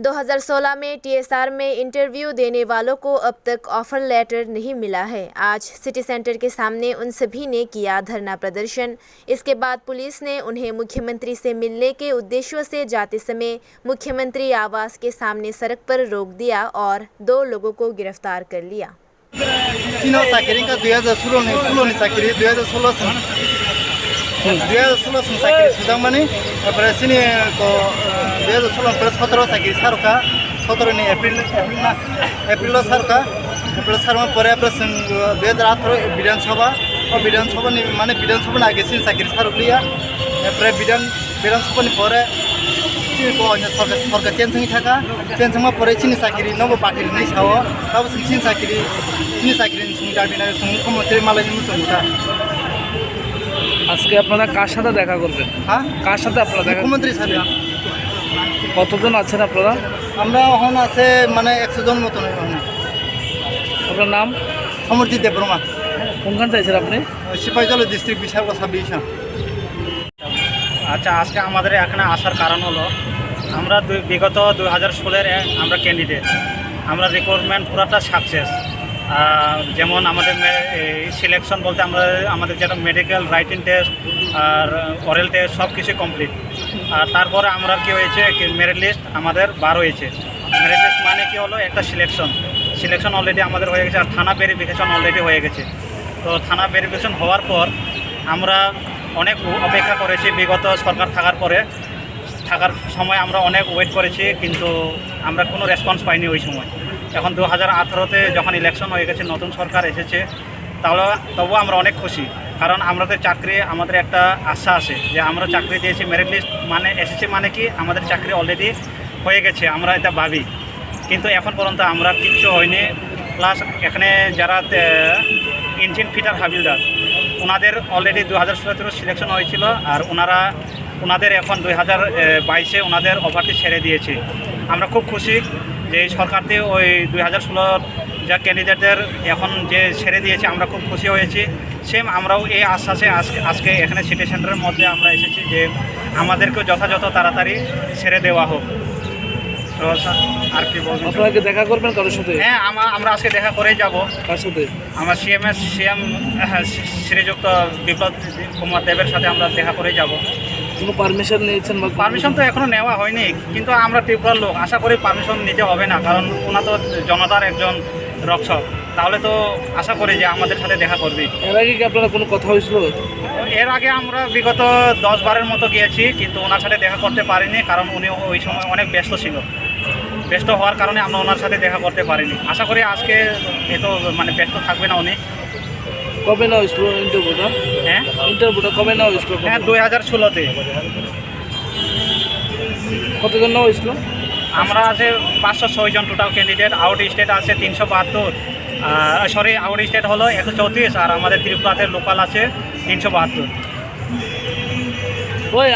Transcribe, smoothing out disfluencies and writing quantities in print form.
2016 में टीएसआर में इंटरव्यू देने वालों को अब तक ऑफर लेटर नहीं मिला है। आज सिटी सेंटर के सामने उन सभी ने किया धरना प्रदर्शन। इसके बाद पुलिस ने उन्हें मुख्यमंत्री से मिलने के उद्देश्यों से जाते समय मुख्यमंत्री आवास के सामने सड़क पर रोक दिया और 2 लोगों को गिरफ्तार कर लिया। विधानसभा माने विधानसभा आगे चाकरी सारुक लिया विधानसभा सरकार चेंज थाका चेंज चीनी चाकरी नब बाटिल नहीं साव तब चीनी चाकरी दाबिना मुख्यमंत्री मालय मुसुमुता আজকে আপনারা কার সাথে দেখা করবেন? হ্যাঁ, কার সাথে আপনারা দেখা? মুখ্যমন্ত্রীর সাথে। কতজন আছেন আপনারা? আমরা এখন আছে মানে 100 জন মতন। আপনার নাম? সমর্জিত দেববর্মা। কোনখান থেকে আছেন আপনি? সিপাহীজলা ডিস্ট্রিক্ট বিশালগড় বিশা। আচ্ছা, আজকে আমাদের এখানে আসার কারণ হলো আমরা বিগত 2016-এর আমরা ক্যান্ডিডেট, আমরা রিক্রুটমেন্ট পুরাটা সাকসেস। যেমন আমাদের সিলেকশন বলতে আমাদের যেটা মেডিকেল রাইটিং টেস্ট আর অরেল টেস্ট সব কিছু কমপ্লিট। আর তারপরে আমরা কি হয়েছে মেরিট লিস্ট আমাদের 12 হয়েছে। মেরিট লিস্ট মানে কি হলো একটা সিলেকশন অলরেডি আমাদের হয়ে গেছে আর থানা ভেরিফিকেশন অলরেডি হয়ে গেছে। তো থানা ভেরিফিকেশন হওয়ার পর আমরা অনেক অপেক্ষা করেছি। বিগত সরকার থাকার সময় আমরা অনেক ওয়েট করেছি, কিন্তু আমরা কোনো রেসপন্স পাইনি ওই সময়। এখন 2018-তে যখন ইলেকশন হয়ে গেছে, নতুন সরকার এসেছে, তাহলে তবুও আমরা অনেক খুশি, কারণ আমাদের চাকরি আমাদের একটা আশা আছে যে আমরা চাকরি দিয়েছি। মেরিট লিস্ট মানে এসেছে মানে কি আমাদের চাকরি অলরেডি হয়ে গেছে, আমরা এটা ভাবি। কিন্তু এখন পর্যন্ত আমরা কিচ্ছু হয়নি। প্লাস এখানে যারা ইঞ্জিন ফিটার হাবিলদার ওনাদের অলরেডি 2017 সিলেকশন হয়েছিল, আর ওনাদের এখন 2022-এ ওনাদের অফারটি ছেড়ে দিয়েছে। আমরা খুব খুশি যে এই সরকারতে ওই 2016 যা ক্যান্ডিডেটদের এখন যে ছেড়ে দিয়েছে, আমরা খুব খুশি হয়েছি। সেম আমরাও এই আশ্বাসে আজকে এখানে সিটি সেন্টারের মধ্যে আমরা এসেছি যে আমাদেরকেও যথাযথ তাড়াতাড়ি ছেড়ে দেওয়া হোক। তো আর কি বলবো, আপনাকে দেখা করবেন কারোর সাথে? হ্যাঁ, আমরা আজকে দেখা করেই যাব। কার সাথে? আমরা সিএম শ্রীযুক্ত বিপ্লব কুমার দেবের সাথে আমরা দেখা করেই যাব। কোনো পারমিশন নিয়েছেন? পারমিশন তো এখনও নেওয়া হয়নি, কিন্তু আমরা ত্রিপুরার লোক, আশা করি পারমিশন নিতে হবে না, কারণ ওনা তো জনতার একজন রক্ষক। তাহলে তো আশা করি যে আমাদের সাথে দেখা করবে। এর আগে কি আপনারা কোনো কথা হয়েছিল? এর আগে আমরা বিগত 10 বারের মতো গিয়েছি, কিন্তু ওনার সাথে দেখা করতে পারিনি, কারণ উনি ওই সময় অনেক ব্যস্ত ছিল। ব্যস্ত হওয়ার কারণে আমরা ওনার সাথে দেখা করতে পারিনি। আশা করি আজকে এত মানে ব্যস্ত থাকবে না উনি। কবে না হয়েছিল ইন্টারভিউটা? হ্যাঁ, ইন্টারভিউটা কবে না হয়েছিল? হ্যাঁ, 2016-তে। কতজন না হয়েছিল? আমরা আছে 506 জন টোটাল ক্যান্ডিডেট। আউট স্টেট আছে 372, আউট স্টেট হলো 134, আর আমাদের ত্রিপুরাতে লোকাল আছে 372। ওই